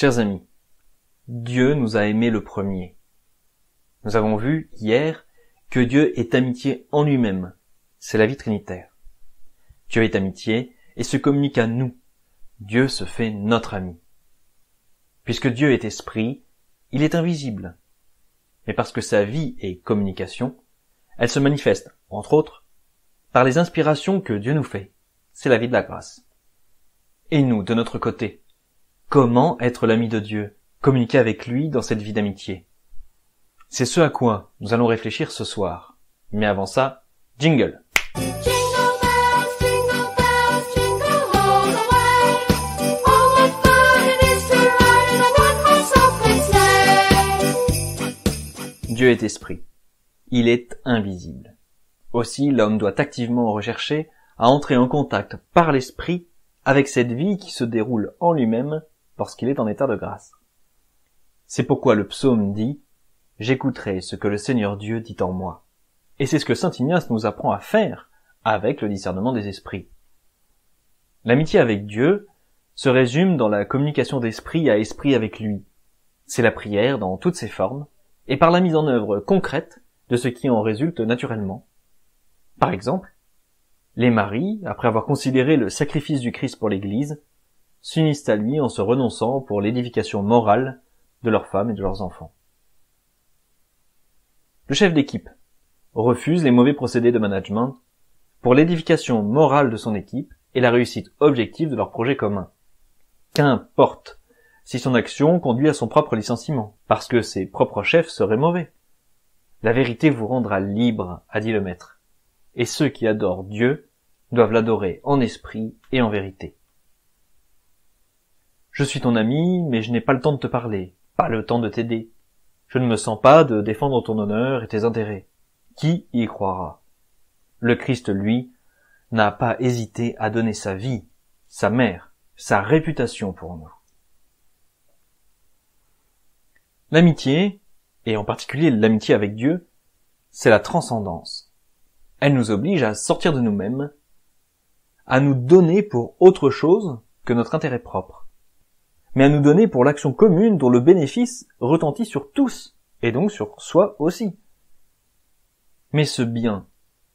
Chers amis, Dieu nous a aimés le premier. Nous avons vu hier que Dieu est amitié en lui-même. C'est la vie trinitaire. Dieu est amitié et se communique à nous. Dieu se fait notre ami. Puisque Dieu est esprit, il est invisible. Mais parce que sa vie est communication, elle se manifeste, entre autres, par les inspirations que Dieu nous fait. C'est la vie de la grâce. Et nous, de notre côté, comment être l'ami de Dieu, communiquer avec lui dans cette vie d'amitié? C'est ce à quoi nous allons réfléchir ce soir. Mais avant ça, jingle! Dieu est esprit. Il est invisible. Aussi, l'homme doit activement rechercher à entrer en contact par l'esprit avec cette vie qui se déroule en lui-même lorsqu'il est en état de grâce. C'est pourquoi le psaume dit « J'écouterai ce que le Seigneur Dieu dit en moi ». Et c'est ce que saint Ignace nous apprend à faire avec le discernement des esprits. L'amitié avec Dieu se résume dans la communication d'esprit à esprit avec lui. C'est la prière dans toutes ses formes, et par la mise en œuvre concrète de ce qui en résulte naturellement. Par exemple, les maris, après avoir considéré le sacrifice du Christ pour l'Église, s'unissent à lui en se renonçant pour l'édification morale de leurs femmes et de leurs enfants. Le chef d'équipe refuse les mauvais procédés de management pour l'édification morale de son équipe et la réussite objective de leur projet commun. Qu'importe si son action conduit à son propre licenciement, parce que ses propres chefs seraient mauvais. La vérité vous rendra libre, a dit le Maître, et ceux qui adorent Dieu doivent l'adorer en esprit et en vérité. Je suis ton ami, mais je n'ai pas le temps de te parler, pas le temps de t'aider. Je ne me sens pas de défendre ton honneur et tes intérêts. Qui y croira? Le Christ, lui, n'a pas hésité à donner sa vie, sa mère, sa réputation pour nous. L'amitié, et en particulier l'amitié avec Dieu, c'est la transcendance. Elle nous oblige à sortir de nous-mêmes, à nous donner pour autre chose que notre intérêt propre, mais à nous donner pour l'action commune dont le bénéfice retentit sur tous, et donc sur soi aussi. Mais ce bien,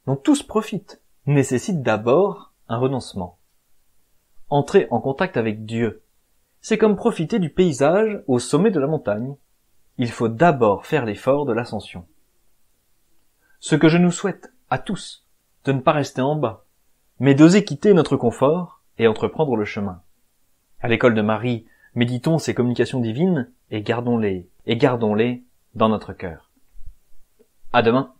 dont tous profitent, nécessite d'abord un renoncement. Entrer en contact avec Dieu, c'est comme profiter du paysage au sommet de la montagne. Il faut d'abord faire l'effort de l'ascension. Ce que je nous souhaite à tous, de ne pas rester en bas, mais d'oser quitter notre confort et entreprendre le chemin. À l'école de Marie, méditons ces communications divines et gardons-les dans notre cœur. À demain.